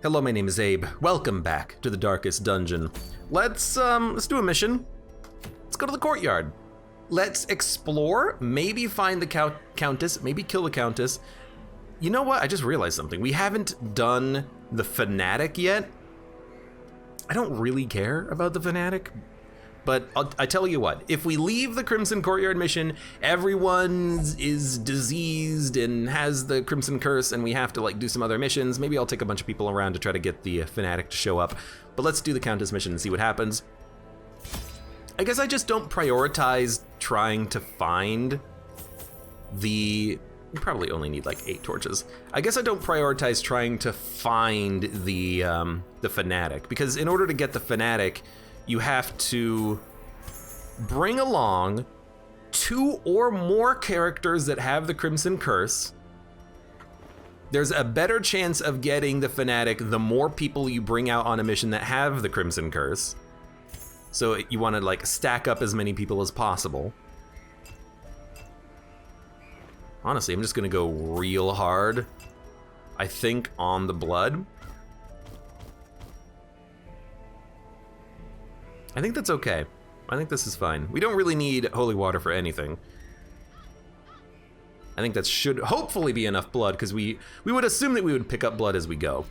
Hello, my name is Abe. Welcome back to the Darkest Dungeon. Let's do a mission. Let's go to the courtyard. Let's explore, maybe find the Countess, maybe kill the Countess. You know what? I just realized something. We haven't done the Fanatic yet. I don't really care about the Fanatic, but I tell you what, if we leave the Crimson Courtyard mission, everyone is diseased and has the Crimson Curse and we have to like do some other missions. Maybe I'll take a bunch of people around to try to get the Fanatic to show up, but let's do the Countess mission and see what happens. I guess I just don't prioritize trying to find the, we probably only need like 8 torches. I guess I don't prioritize trying to find the Fanatic, because in order to get the Fanatic, you have to bring along 2 or more characters that have the Crimson Curse. There's a better chance of getting the Fanatic the more people you bring out on a mission that have the Crimson Curse. So you want to like stack up as many people as possible. Honestly, I'm just gonna go real hard, I think, on the blood. I think that's okay. I think this is fine. We don't really need holy water for anything. I think that should hopefully be enough blood, because we would assume that we would pick up blood as we go.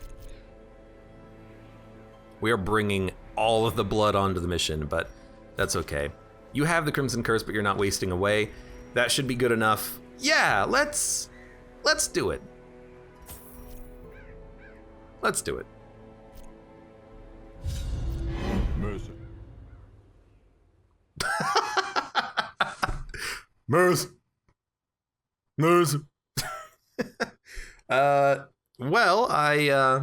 We are bringing all of the blood onto the mission, but that's okay. You have the Crimson Curse, but you're not wasting away. That should be good enough. Yeah, let's do it. Let's do it. Mercy. Mercy. Well, I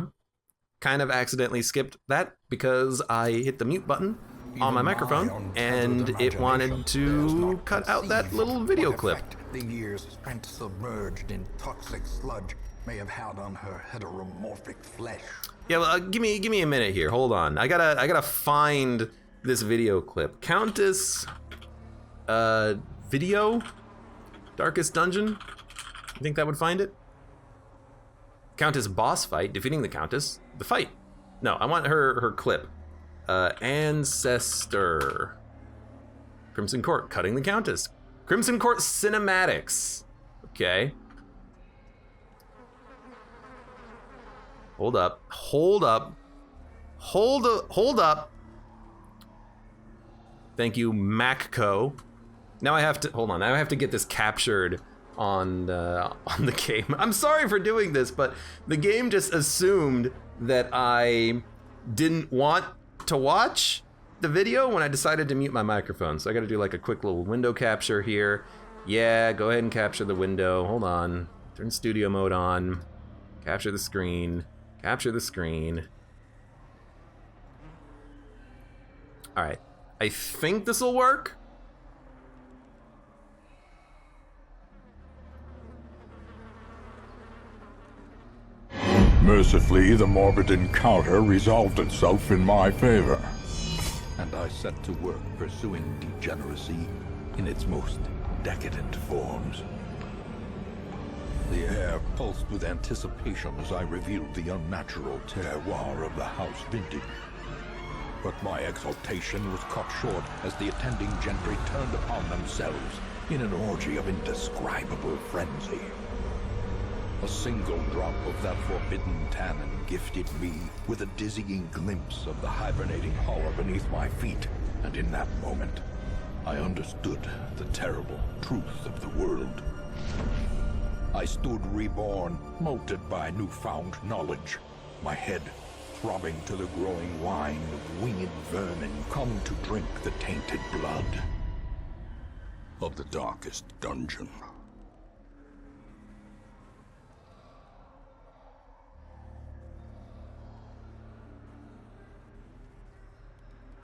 kind of accidentally skipped that because I hit the mute button on my microphone and it wanted to cut out that little video clip. The years spent submerged in toxic sludge may have had on her heteromorphic flesh. Yeah, well, give me a minute here. Hold on. I gotta find this video clip. Countess, video, Darkest Dungeon. You think that would find it? Countess boss fight, defeating the Countess. The fight. No, I want her clip. Ancestor. Crimson Court, cutting the Countess. Crimson Court cinematics. Okay. Hold up. Thank you, MacCo. Now I have to, hold on, now I have to get this captured on the game. I'm sorry for doing this, but the game just assumed that I didn't want to watch the video when I decided to mute my microphone. So I gotta do like a quick little window capture here. Yeah, go ahead and capture the window. Hold on, turn studio mode on. Capture the screen, capture the screen. All right, I think this will work. Mercifully, the morbid encounter resolved itself in my favor. And I set to work pursuing degeneracy in its most decadent forms. The air pulsed with anticipation as I revealed the unnatural terroir of the House Vintage. But my exultation was cut short as the attending gentry turned upon themselves in an orgy of indescribable frenzy. A single drop of that forbidden tannin gifted me with a dizzying glimpse of the hibernating horror beneath my feet, and in that moment, I understood the terrible truth of the world. I stood reborn, molded by newfound knowledge, my head throbbing to the growing wine of winged vermin come to drink the tainted blood of the Darkest Dungeon.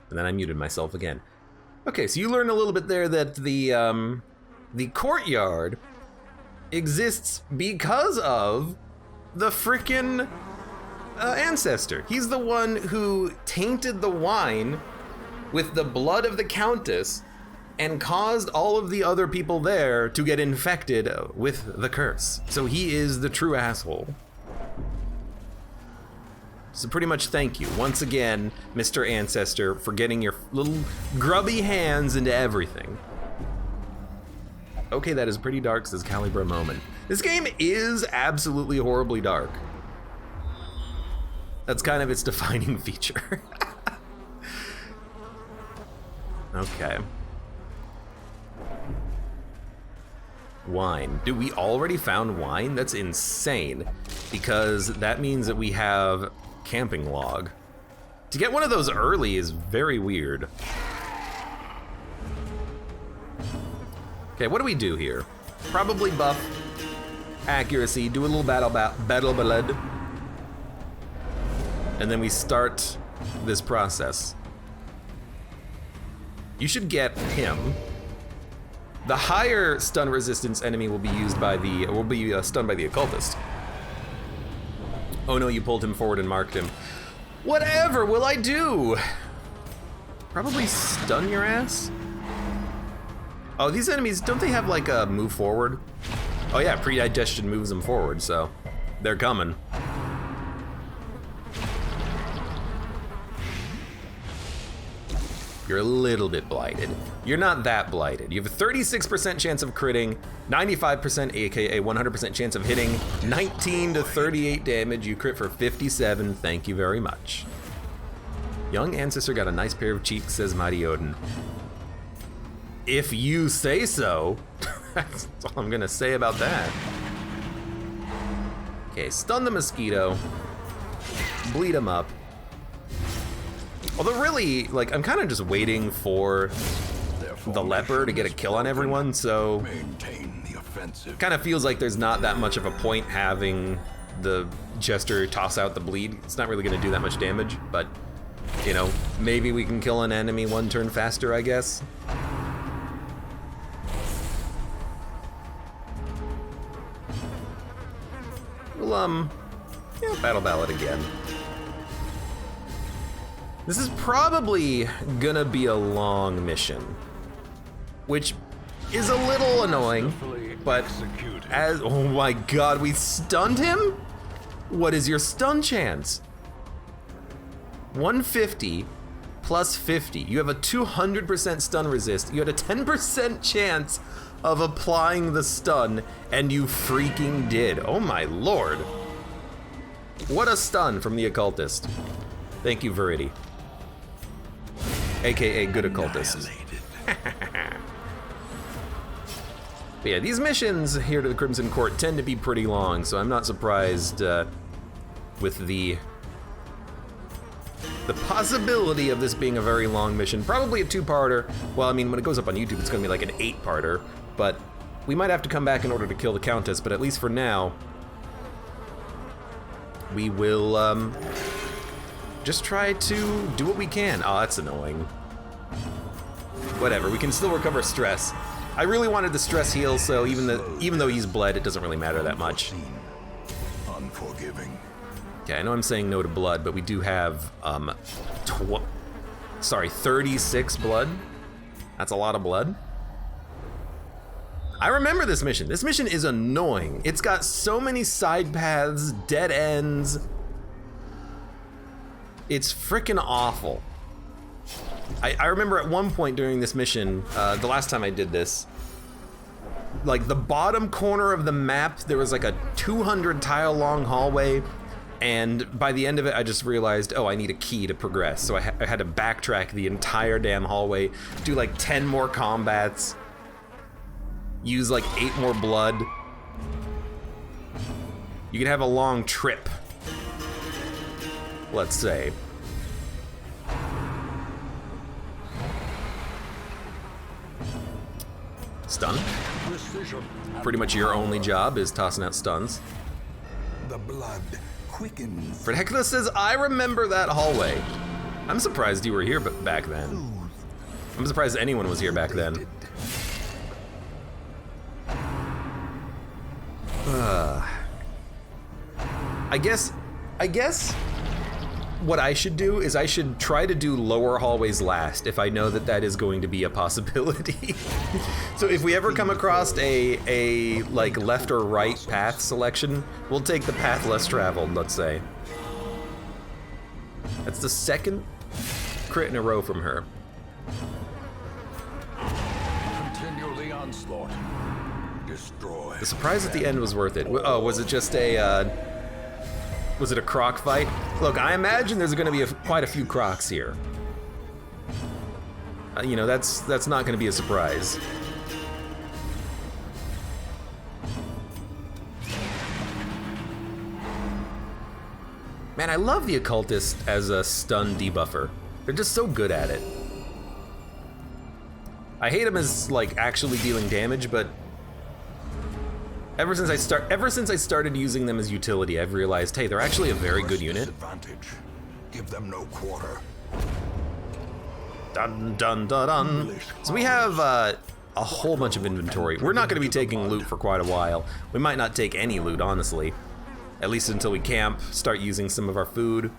And then I muted myself again. Okay, so you learned a little bit there that the courtyard exists because of the frickin' ancestor. He's the one who tainted the wine with the blood of the Countess and caused all of the other people there to get infected with the curse. So he is the true asshole. So pretty much thank you once again, Mr. Ancestor, for getting your little grubby hands into everything. Okay, that is pretty dark, says Calibra Moment. This game is absolutely horribly dark. That's kind of its defining feature. Okay. Wine. Dude, we already found wine? That's insane. Because that means that we have camping log. To get one of those early is very weird. Okay, what do we do here? Probably buff accuracy, do a little battle blood, and then we start this process. You should get him. The higher stun resistance enemy will be used by the stunned by the occultist. Oh no, you pulled him forward and marked him. Whatever will I do? Probably stun your ass? Oh, these enemies, don't they have like a move forward? Oh yeah, predigestion moves them forward, so they're coming. You're a little bit blighted. You're not that blighted. You have a 36% chance of critting, 95% aka 100% chance of hitting, 19 to 38 damage. You crit for 57, thank you very much. Young Ancestor got a nice pair of cheeks, says Mighty Odin. If you say so. That's all I'm gonna say about that. Okay, stun the mosquito. Bleed him up. Although really, like, I'm kind of just waiting for the leper to get a kill on everyone, so kind of feels like there's not that much of a point having the Jester toss out the bleed. It's not really gonna do that much damage, but, you know, maybe we can kill an enemy one turn faster, I guess. Well, yeah, battle ballad again. This is probably gonna be a long mission, which is a little annoying, but as, oh my god, we stunned him? What is your stun chance? 150 plus 50. You have a 200% stun resist. You had a 10% chance of applying the stun, and you freaking did. Oh my lord. What a stun from the occultist. Thank you, Viridi. AKA good occultist. But yeah, these missions here to the Crimson Court tend to be pretty long, so I'm not surprised with the possibility of this being a very long mission. Probably a two-parter. Well, I mean, when it goes up on YouTube, it's gonna be like an 8-parter, but we might have to come back in order to kill the Countess, but at least for now, we will just try to do what we can. Oh, that's annoying. Whatever, we can still recover stress. I really wanted the stress heal, so even though he's bled, it doesn't really matter that much. Unforgiving. Okay, I know I'm saying no to blood, but we do have 36 blood. That's a lot of blood. I remember this mission. This mission is annoying. It's got so many side paths, dead ends. It's freaking awful. I remember at one point during this mission, the last time I did this, like the bottom corner of the map, there was like a 200 tile long hallway, and by the end of it, I just realized, oh, I need a key to progress. So I had to backtrack the entire damn hallway, do like 10 more combats, use like 8 more blood. You can have a long trip, let's say. Stun. Pretty much your only job is tossing out stuns. The blood quickens. Fred Heckler says, I remember that hallway. I'm surprised you were here back then. I'm surprised anyone was here back then. I guess what I should do is I should try to do lower hallways last if I know that is going to be a possibility. So if we ever come across a like left or right path selection, we'll take the path less traveled, let's say. That's the second crit in a row from her. Continue the onslaught. Destroy. The surprise at the end was worth it. Oh, was it just a, was it a croc fight? Look, I imagine there's gonna be quite a few crocs here. You know, that's not gonna be a surprise. Man, I love the Occultist as a stun debuffer. They're just so good at it. I hate them as like actually dealing damage, but ever since I started using them as utility, I've realized, hey, they're actually a very good unit. Give them no quarter. Dun dun dun dun. So we have a whole bunch of inventory. We're not going to be taking loot for quite a while. We might not take any loot, honestly. At least until we camp, start using some of our food.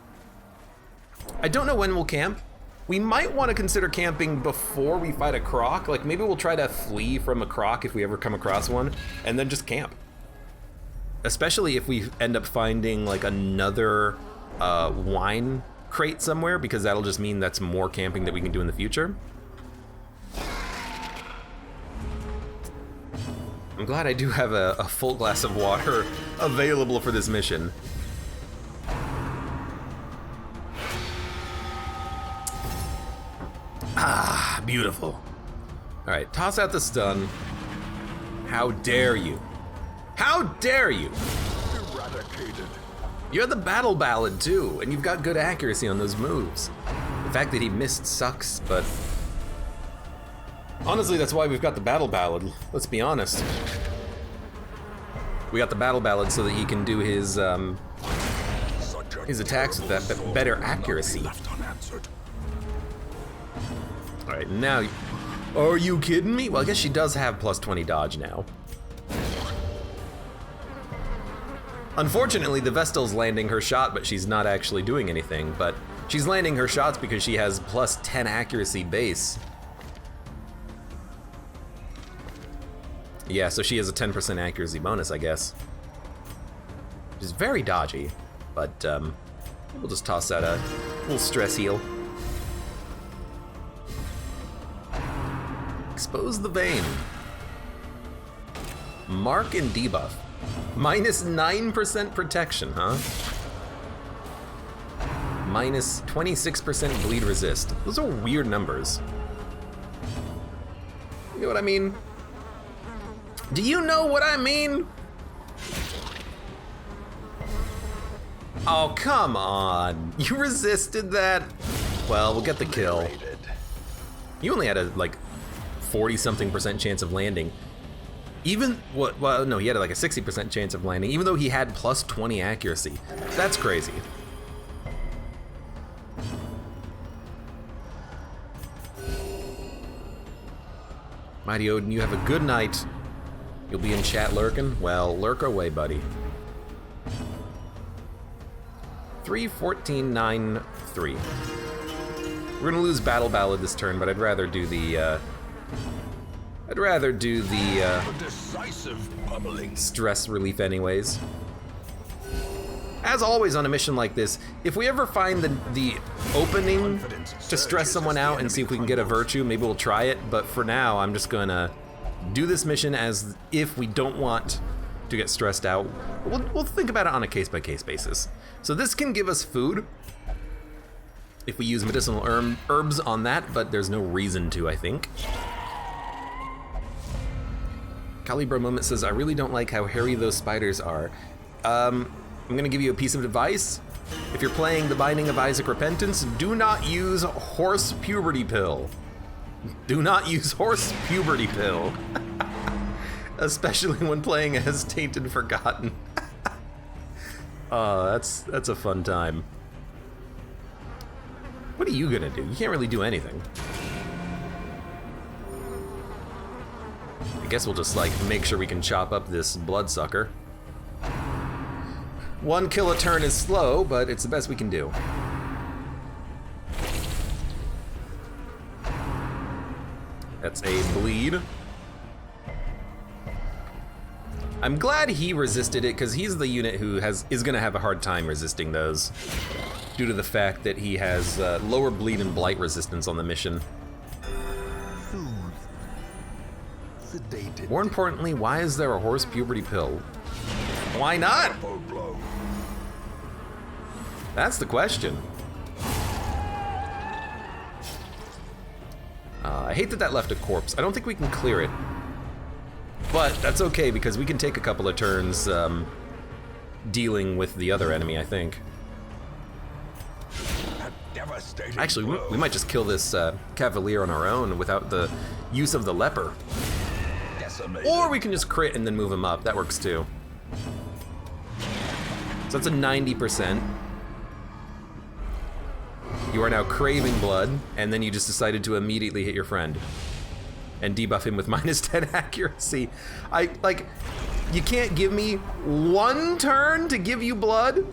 I don't know when we'll camp. We might want to consider camping before we fight a croc. Like maybe we'll try to flee from a croc if we ever come across one, and then just camp. Especially if we end up finding like another wine crate somewhere, because that'll just mean that's more camping that we can do in the future. I'm glad I do have a full glass of water available for this mission. Ah, beautiful. All right, toss out the stun. How dare you? How dare you? Eradicated. You had the battle ballad too, and you've got good accuracy on those moves. The fact that he missed sucks, but honestly, that's why we've got the battle ballad. Let's be honest. We got the battle ballad so that he can do his attacks with that better accuracy. All right, now, are you kidding me? Well, I guess she does have plus 20 dodge now. Unfortunately, the Vestal's landing her shot, but she's not actually doing anything. But she's landing her shots because she has plus 10 accuracy base. Yeah, so she has a 10% accuracy bonus, I guess. Which is very dodgy, but we'll just toss out a little stress heal. Expose the vein. Mark and debuff. Minus 9% protection, huh? Minus 26% bleed resist. Those are weird numbers. You know what I mean? Do you know what I mean? Oh, come on. You resisted that? Well, we'll get the kill. You only had a, like, 40-something% chance of landing. Even, well, no, he had like a 60% chance of landing, even though he had plus 20 accuracy. That's crazy. Mighty Odin, you have a good night. You'll be in chat lurking? Well, lurk away, buddy. 3-14-9-3. We're gonna lose Battle Ballad this turn, but I'd rather do the, decisive pummeling. Stress relief anyways. As always on a mission like this, if we ever find the opening to stress someone out and see if we can get a virtue, maybe we'll try it, but for now, I'm just gonna do this mission as if we don't want to get stressed out. We'll think about it on a case-by-case basis. So this can give us food if we use medicinal herbs on that, but there's no reason to, I think. Calibra Moment says, I really don't like how hairy those spiders are. I'm gonna give you a piece of advice. If you're playing The Binding of Isaac Repentance, do not use horse puberty pill. Do not use horse puberty pill. Especially when playing as Tainted Forgotten. That's a fun time. What are you gonna do? You can't really do anything. I guess we'll just like make sure we can chop up this bloodsucker. 1 kill a turn is slow, but it's the best we can do. That's a bleed. I'm glad he resisted it because he's the unit who is gonna have a hard time resisting those. due to the fact that he has lower bleed and blight resistance on the mission. Sedated. More importantly, why is there a horse puberty pill? Why not? That's the question. I hate that left a corpse. I don't think we can clear it. But that's okay because we can take a couple of turns dealing with the other enemy, I think. Actually, we might just kill this Cavalier on our own without the use of the leper. Or we can just crit and then move him up. That works too. So that's a 90%. You are now craving blood, and then you just decided to immediately hit your friend and debuff him with -10 accuracy. You can't give me one turn to give you blood?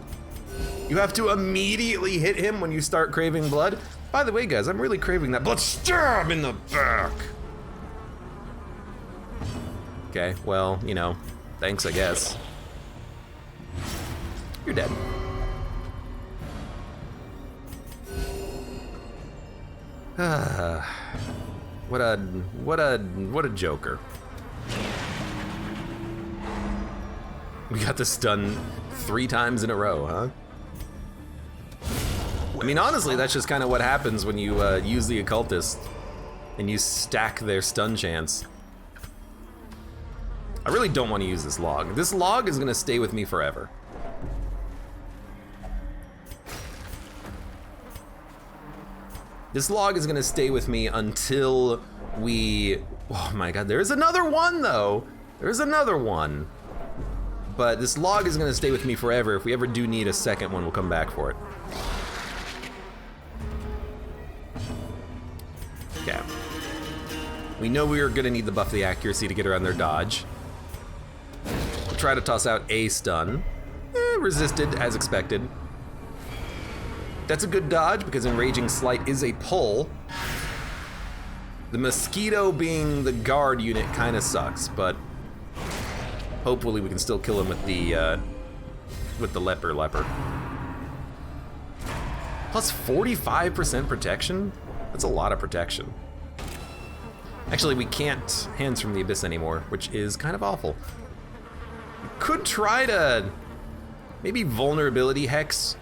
You have to immediately hit him when you start craving blood? By the way, guys, I'm really craving that blood. Stab in the back! Okay, well, you know, thanks, I guess. You're dead. What a joker. We got this done 3 times in a row, huh? I mean, honestly, that's just kind of what happens when you use the occultist and you stack their stun chance. I really don't want to use this log. This log is gonna stay with me forever. This log is gonna stay with me until we... Oh my god, there's another one though! There's another one. But this log is gonna stay with me forever. If we ever do need a second one, we'll come back for it. Yeah. We know we are gonna need the buff the accuracy to get around their dodge. We'll try to toss out a stun. Resisted, as expected. That's a good dodge because Enraging Slight is a pull. The Mosquito being the guard unit kind of sucks, but hopefully we can still kill him with the leper. Plus 45% protection? That's a lot of protection. Actually, we can't Hands from the Abyss anymore, which is kind of awful. We could try to maybe Vulnerability Hex.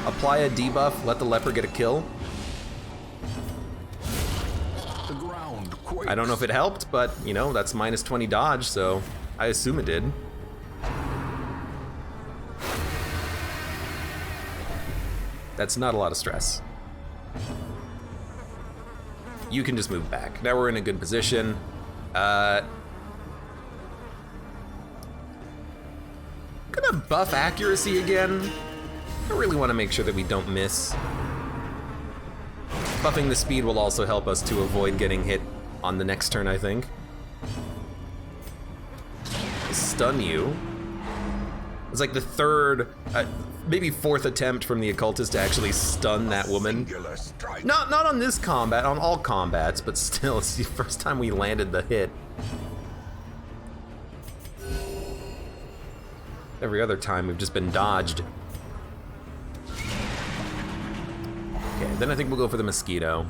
Apply a debuff, let the leper get a kill. The ground quakes. I don't know if it helped, but you know, that's -20 dodge, so I assume it did. That's not a lot of stress. You can just move back. Now we're in a good position. Gonna buff accuracy again. I really want to make sure that we don't miss. Buffing the speed will also help us to avoid getting hit on the next turn, I think. Stun you. It's like the third, maybe 4th attempt from the occultist to actually stun that woman. Not on this combat, on all combats, but still, it's the first time we landed the hit. Every other time we've just been dodged. Okay, then I think we'll go for the Mosquito.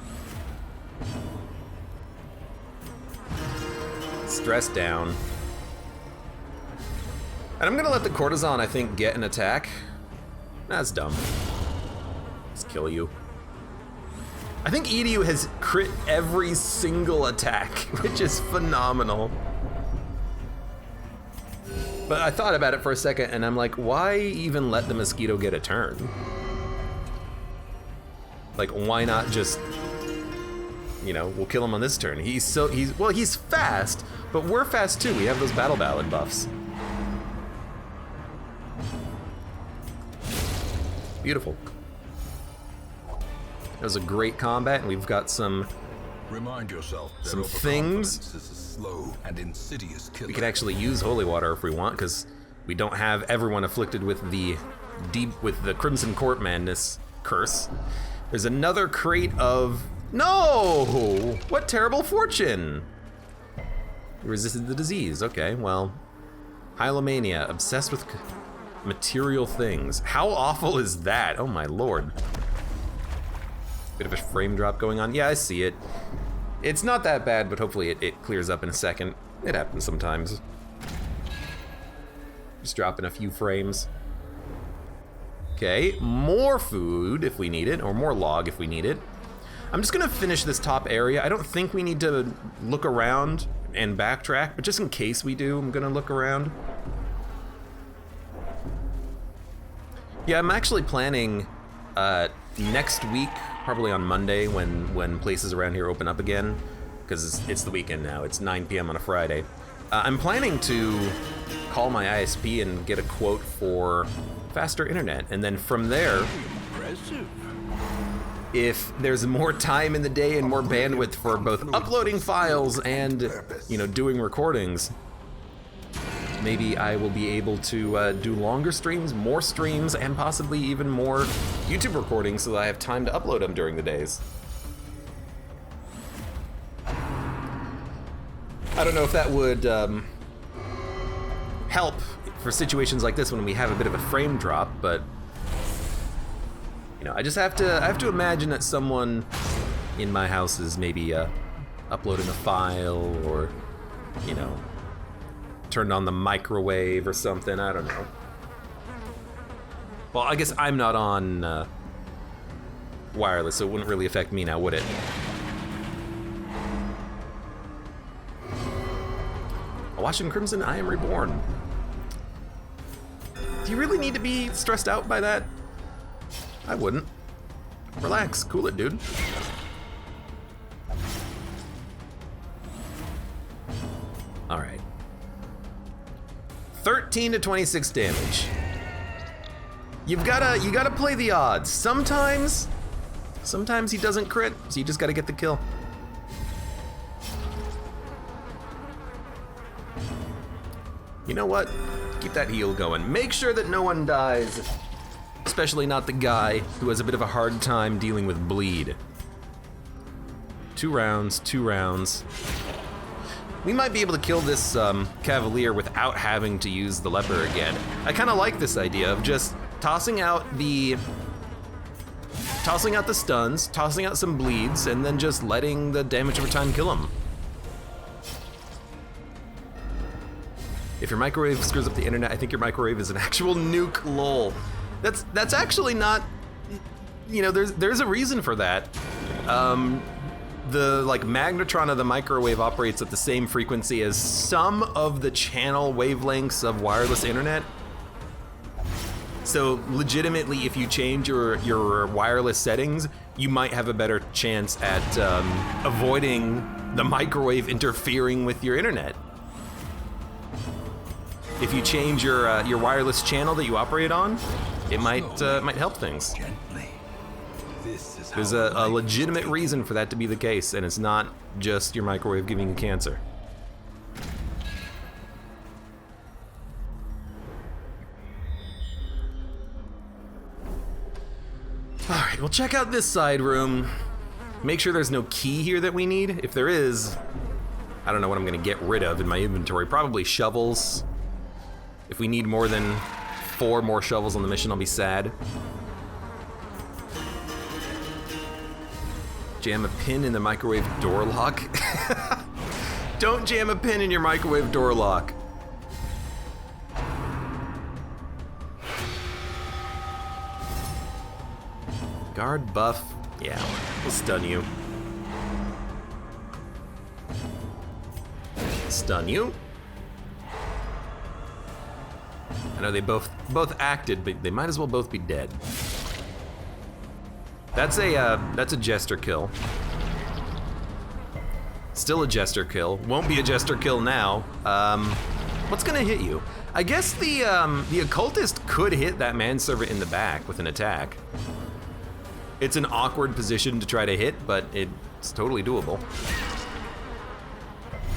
Stress down. And I'm gonna let the Courtesan, I think, get an attack. That's dumb. Just kill you. I think EDU has crit every single attack, which is phenomenal. But I thought about it for a second and I'm like, why even let the Mosquito get a turn? Like, why not just, you know, we'll kill him on this turn. He's fast, but we're fast too. We have those Battle Ballad buffs. Beautiful. That was a great combat, and we've got some Remind yourself that some things. overconfidence is a slow and insidious killer. We could actually use Holy Water if we want, because we don't have everyone afflicted with the Crimson Court Madness curse. There's another crate of... No! What terrible fortune! You resisted the disease. Okay, well... Hylomania, obsessed with... material things. How awful is that? Oh my lord. Bit of a frame drop going on. Yeah, I see it. It's not that bad, but hopefully it clears up in a second. It happens sometimes. Just dropping a few frames. Okay, more food if we need it, or more log if we need it. I'm just gonna finish this top area. I don't think we need to look around and backtrack, but just in case we do, I'm gonna look around. Yeah, I'm actually planning next week, probably on Monday when places around here open up again, because it's the weekend now. It's 9 p.m. on a Friday. I'm planning to call my ISP and get a quote for faster internet, and then from there, if there's more time in the day and more bandwidth for both uploading files and, you know, doing recordings, maybe I will be able to do longer streams, more streams, and possibly even more YouTube recordings so that I have time to upload them during the days. I don't know if that would help for situations like this when we have a bit of a frame drop, but you know, I have to imagine that someone in my house is maybe uploading a file, or, you know, turned on the microwave or something. I don't know. Well, I guess I'm not on wireless, so it wouldn't really affect me now, would it? Washington Crimson, I am reborn. Do you really need to be stressed out by that? I wouldn't. Relax, cool it, dude. All right. 13 to 26 damage. You gotta play the odds. Sometimes he doesn't crit, so you just gotta get the kill. You know what? Keep that heal going. Make sure that no one dies. Especially not the guy who has a bit of a hard time dealing with bleed. 2 rounds, 2 rounds. We might be able to kill this Cavalier without having to use the leper again. I kind of like this idea of just tossing out the stuns, tossing out some bleeds, and then just letting the damage over time kill him. If your microwave screws up the internet, I think your microwave is an actual nuke, lol. That's actually not, you know, there's a reason for that. The magnetron of the microwave operates at the same frequency as some of the channel wavelengths of wireless internet. So legitimately, if you change your wireless settings, you might have a better chance at avoiding the microwave interfering with your internet. If you change your wireless channel that you operate on, it might help things. There's a legitimate reason for that to be the case, and it's not just your microwave giving you cancer. All right, we'll check out this side room. Make sure there's no key here that we need. If there is, I don't know what I'm gonna get rid of in my inventory. Probably shovels. If we need more than 4 more shovels on the mission, I'll be sad. Jam a pin in the microwave door lock. Don't jam a pin in your microwave door lock. Guard buff. Yeah, we'll stun you. Stun you. I know they both acted, but they might as well both be dead. That's a jester kill. Still a jester kill. Won't be a jester kill now. What's gonna hit you? I guess the occultist could hit that manservant in the back with an attack. It's an awkward position to try to hit, but it's totally doable.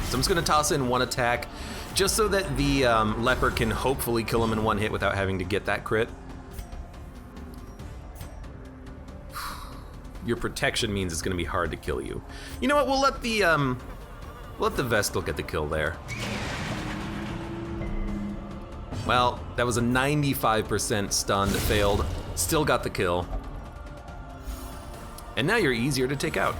So I'm just gonna toss in 1 attack, just so that the leper can hopefully kill him in 1 hit without having to get that crit. Your protection means it's gonna be hard to kill you. You know what? We'll let the Vestal get the kill there. Well, that was a 95% stun that failed. Still got the kill. And now you're easier to take out.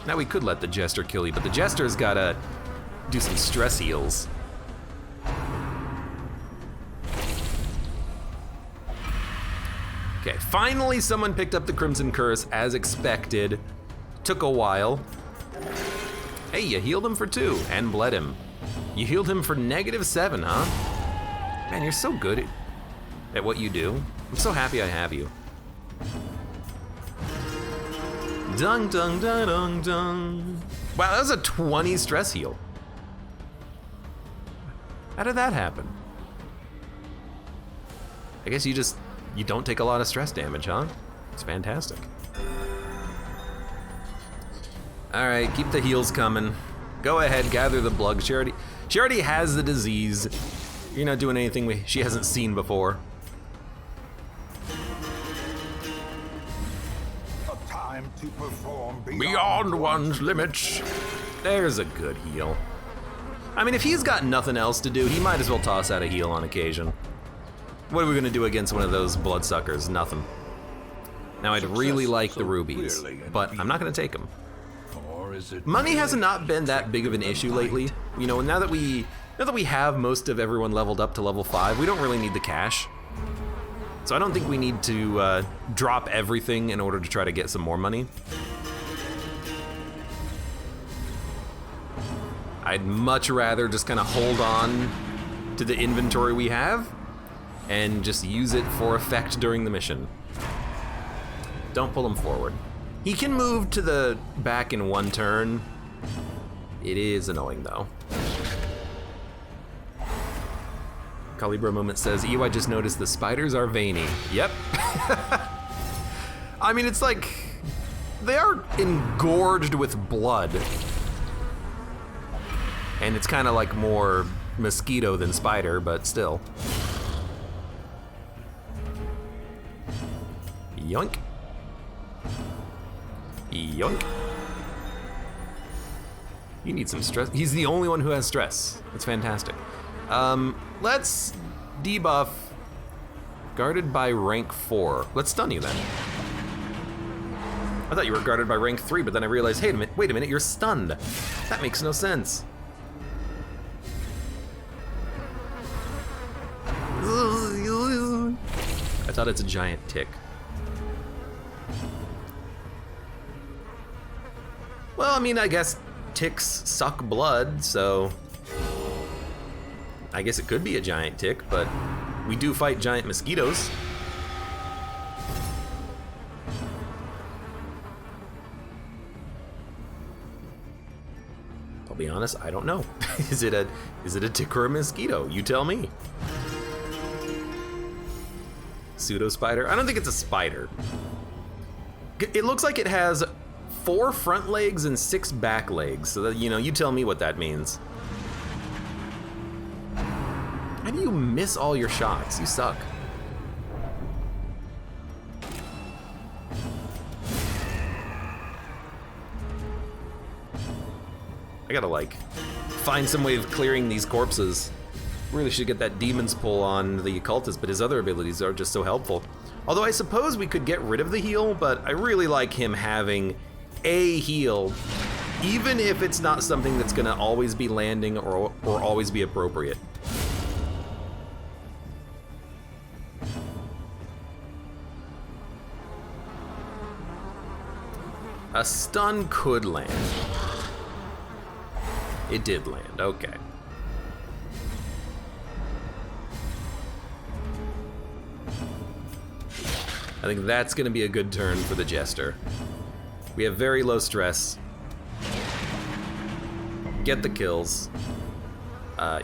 Now we could let the Jester kill you, but the Jester's gotta do some stress heals. Okay, finally someone picked up the Crimson Curse as expected. Took a while. Hey, you healed him for 2 and bled him. You healed him for -7, huh? Man, you're so good at what you do. I'm so happy I have you. Dung, dung, dung, dung, dung. Wow, that was a 20 stress heal. How did that happen? I guess you don't take a lot of stress damage, huh? It's fantastic. All right, keep the heals coming. Go ahead, gather the blood. She already has the disease. You're not doing anything she hasn't seen before. A time to perform Beyond one's limits. There's a good heal. I mean, if he's got nothing else to do, he might as well toss out a heal on occasion. What are we gonna do against one of those bloodsuckers? Nothing. Now, I'd really like the rubies, but I'm not gonna take them. Or is it Money has not been that big of an issue lately. You know, now that we have most of everyone leveled up to level 5, we don't really need the cash. So I don't think we need to drop everything in order to try to get some more money. I'd much rather just kind of hold on to the inventory we have and just use it for effect during the mission. Don't pull him forward. He can move to the back in 1 turn. It is annoying though. Calibra Moment says, I just noticed the spiders are veiny. Yep. I mean, it's like, they are engorged with blood. And it's kind of like more mosquito than spider, but still. Yoink. Yoink. You need some stress. He's the only one who has stress. That's fantastic. Let's debuff guarded by rank 4. Let's stun you then. I thought you were guarded by rank 3, but then I realized, hey, wait a minute, you're stunned. That makes no sense. I thought it's a giant tick. Well, I mean, I guess ticks suck blood, so I guess it could be a giant tick, but we do fight giant mosquitoes. I'll be honest, I don't know. Is it a tick or a mosquito? You tell me. Pseudo spider? I don't think it's a spider. It looks like it has 4 front legs and 6 back legs. So that, you know, you tell me what that means. How do you miss all your shots? You suck. I gotta like find some way of clearing these corpses. Really should get that demon's pull on the occultist, but his other abilities are just so helpful. Although I suppose we could get rid of the heal, but I really like him having a heal, even if it's not something that's gonna always be landing or always be appropriate. A stun could land. It did land, okay. I think that's gonna be a good turn for the Jester. We have very low stress. Get the kills.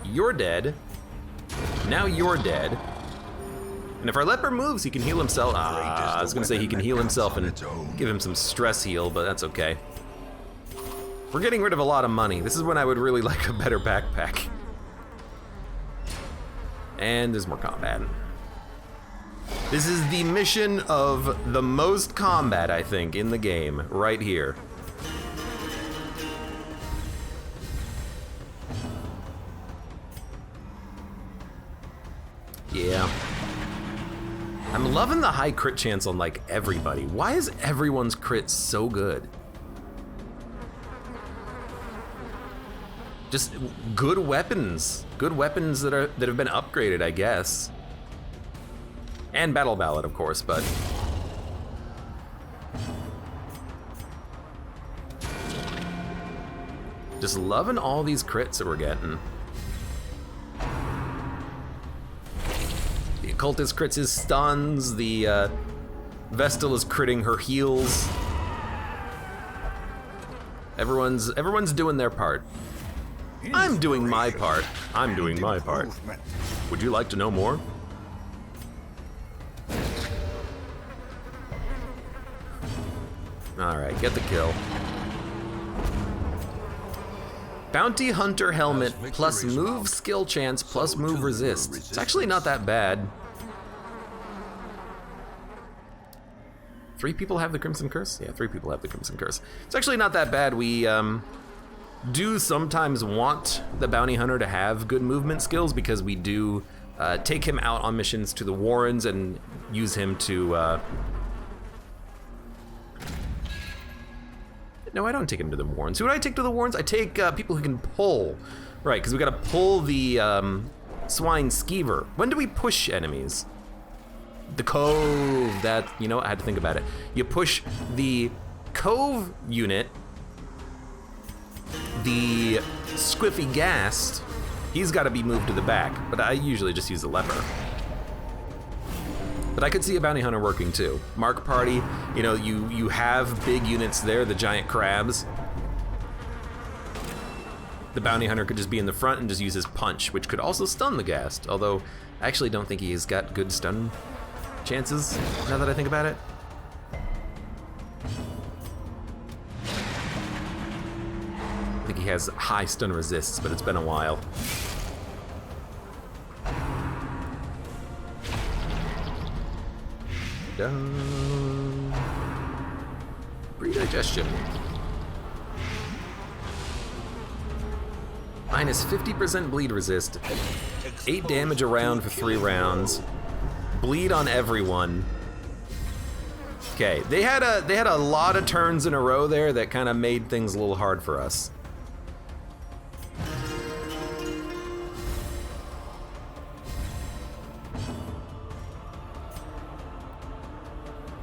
You're dead. Now you're dead. And if our leper moves, he can heal himself. I was gonna say he can heal himself and give him some stress heal, but that's okay. We're getting rid of a lot of money. This is when I would really like a better backpack. And there's more combat. This is the mission of the most combat, I think, in the game, right here. Yeah. I'm loving the high crit chance on like everybody. Why is everyone's crit so good? Just good weapons. Good weapons that have been upgraded, I guess. And Battle Ballad, of course, but just loving all these crits that we're getting. The Occultist crits his stuns, the Vestal is critting her heals. Everyone's doing their part. I'm doing my part. I'm doing my part. Would you like to know more? Alright, get the kill. Bounty Hunter helmet plus move skill chance plus move resist. It's actually not that bad. 3 people have the Crimson Curse? Yeah, 3 people have the Crimson Curse. It's actually not that bad. We do sometimes want the Bounty Hunter to have good movement skills because we do take him out on missions to the Warrens and use him to... No, I don't take him to the Warrens. Who do I take to the Warrens? I take people who can pull. Right, because we gotta pull the Swine Skeever. When do we push enemies? The Cove, that, you know, I had to think about it. You push the Cove unit, the Squiffy Ghast, he's gotta be moved to the back, but I usually just use the Leper. But I could see a Bounty Hunter working too. Mark Party, you know, you have big units there, the giant crabs. The Bounty Hunter could just be in the front and just use his punch, which could also stun the Ghast, although I actually don't think he's got good stun chances, now that I think about it. I think he has high stun resists, but it's been a while. Done. Predigestion. Minus 50% bleed resist. 8 damage a round for 3 rounds. Bleed on everyone. Okay, they had a lot of turns in a row there that kind of made things a little hard for us.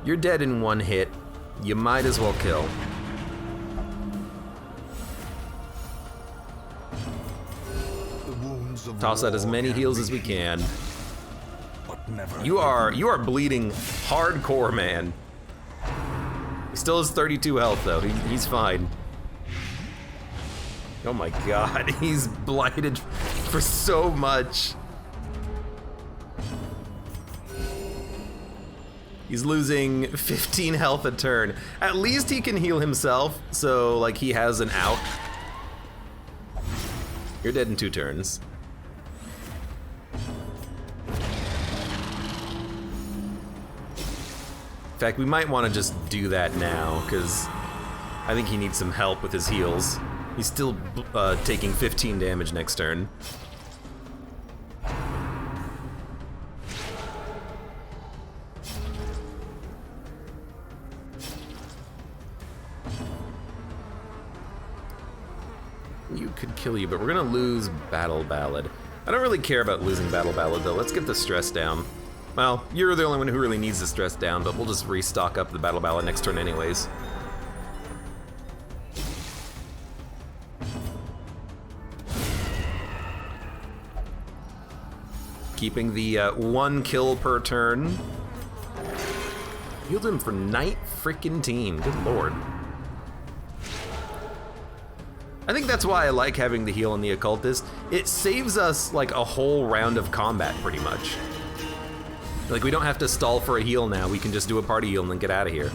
You're dead in 1 hit. You might as well kill. Toss out as many heals as we can. You are bleeding hardcore, man. He still has 32 health though. He's fine. Oh my god, he's blighted for so much. He's losing 15 health a turn. At least he can heal himself, so like he has an out. You're dead in 2 turns. In fact, we might want to just do that now, because I think he needs some help with his heals. He's still taking 15 damage next turn. You could kill you, but we're gonna lose Battle Ballad. I don't really care about losing Battle Ballad though. Let's get the stress down. Well, you're the only one who really needs the stress down, but we'll just restock up the Battle Ballad next turn anyways. Keeping the 1 kill per turn. Healed him for night frickin' team, good lord. I think that's why I like having the heal on the Occultist. It saves us like a whole round of combat pretty much. Like we don't have to stall for a heal now, we can just do a party heal and then get out of here.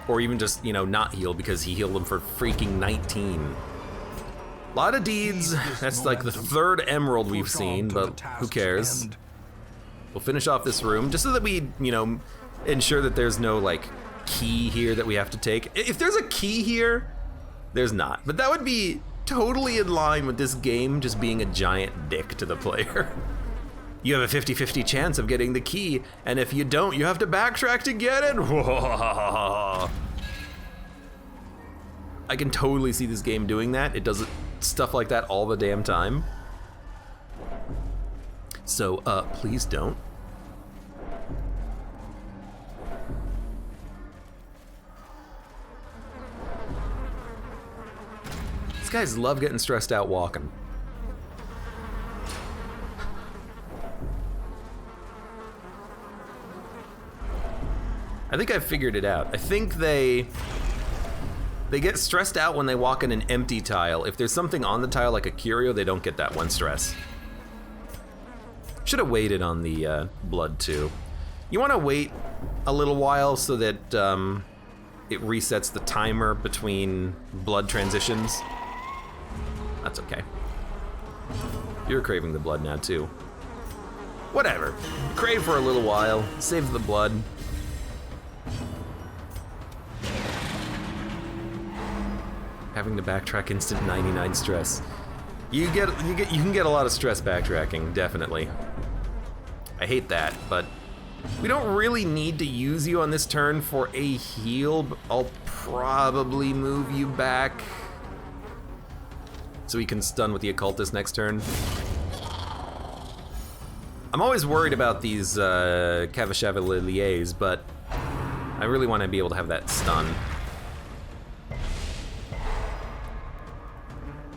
Or even just, you know, not heal because he healed him for freaking 19. A lot of deeds, that's like the 3rd emerald we've seen, but who cares? We'll finish off this room just so that we, you know, ensure that there's no like key here that we have to take. If there's a key here, there's not, but that would be totally in line with this game just being a giant dick to the player. You have a 50-50 chance of getting the key, and if you don't, you have to backtrack to get it. I can totally see this game doing that. It does stuff like that all the damn time. So, please don't. These guys love getting stressed out walking. I think I've figured it out. I think they get stressed out when they walk in an empty tile. If there's something on the tile like a curio, they don't get that one stress. Should have waited on the blood too. You want to wait a little while so that it resets the timer between blood transitions. That's okay. You're craving the blood now too. Whatever. Crave for a little while. Save the blood. Having to backtrack instant 99 stress. You can get a lot of stress backtracking, definitely. I hate that, but we don't really need to use you on this turn for a heal, but I'll probably move you back so he can stun with the occultist next turn. I'm always worried about these Cavachevaliers, but I really want to be able to have that stun.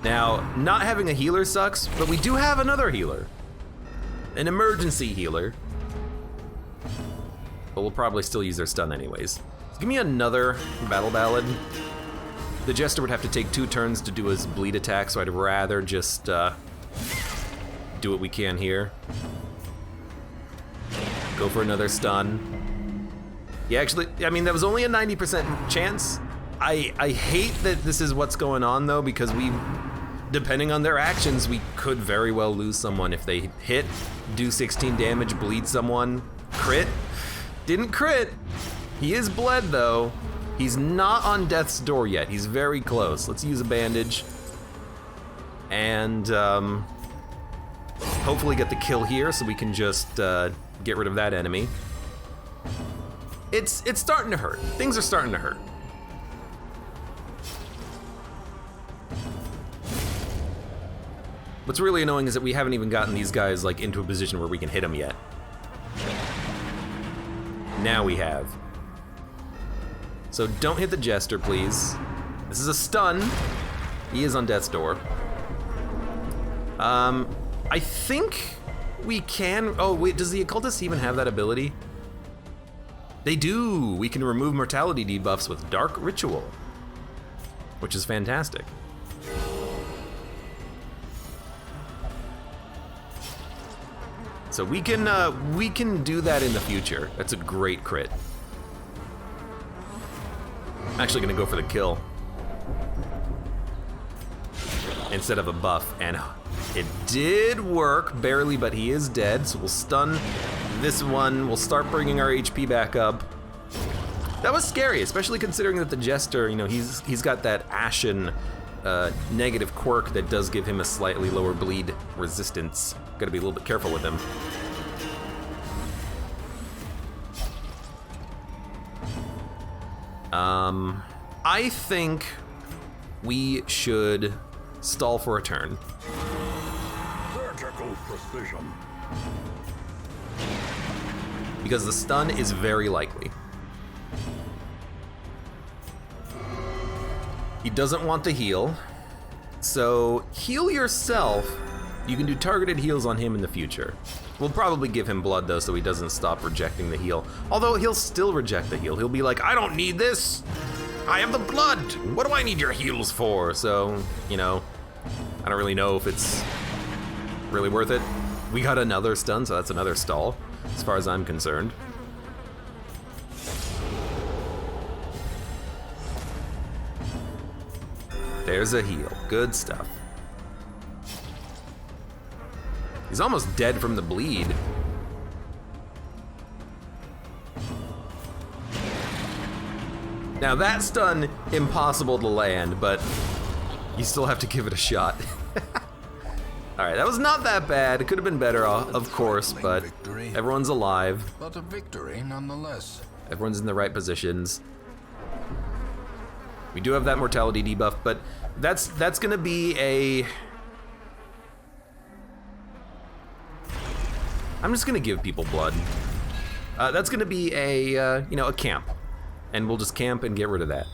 Now, not having a healer sucks, but we do have another healer. An emergency healer. But we'll probably still use their stun anyways. Give me another Battle Ballad. The Jester would have to take 2 turns to do his bleed attack, so I'd rather just do what we can here. Go for another stun. Yeah, actually, I mean, that was only a 90% chance. I hate that this is what's going on though, because depending on their actions, we could very well lose someone. If they hit, do 16 damage, bleed someone, crit. Didn't crit. He is bled though. He's not on death's door yet. He's very close. Let's use a bandage. And hopefully get the kill here so we can just get rid of that enemy. It's starting to hurt. Things are starting to hurt. What's really annoying is that we haven't even gotten these guys like into a position where we can hit them yet. Now we have. So don't hit the Jester, please. This is a stun. He is on death's door. I think we can. Oh wait, does the occultist even have that ability? They do. We can remove mortality debuffs with Dark Ritual, which is fantastic. So we can do that in the future. That's a great crit. I'm actually gonna go for the kill instead of a buff, and it did work barely, but he is dead. So we'll stun this one. We'll start bringing our HP back up. That was scary, especially considering that the Jester, you know, he's got that ashen negative quirk that does give him a slightly lower bleed resistance. Gotta be a little bit careful with him. I think we should stall for a turn. Surgical precision. Because the stun is very likely. He doesn't want the heal. So heal yourself. You can do targeted heals on him in the future. We'll probably give him blood though, so he doesn't stop rejecting the heal. Although he'll still reject the heal. He'll be like, I don't need this. I have the blood. What do I need your heals for? So, you know, I don't really know if it's really worth it. We got another stun, so that's another stall, as far as I'm concerned. There's a heal. Good stuff. He's almost dead from the bleed. Now that stun, impossible to land, but You still have to give it a shot. Alright, that was not that bad. It could have been better, of course, but everyone's alive. But a victory nonetheless. Everyone's in the right positions. We do have that mortality debuff, but that's gonna be a... I'm just gonna give people blood. That's gonna be a, you know, a camp. And we'll just camp and get rid of that.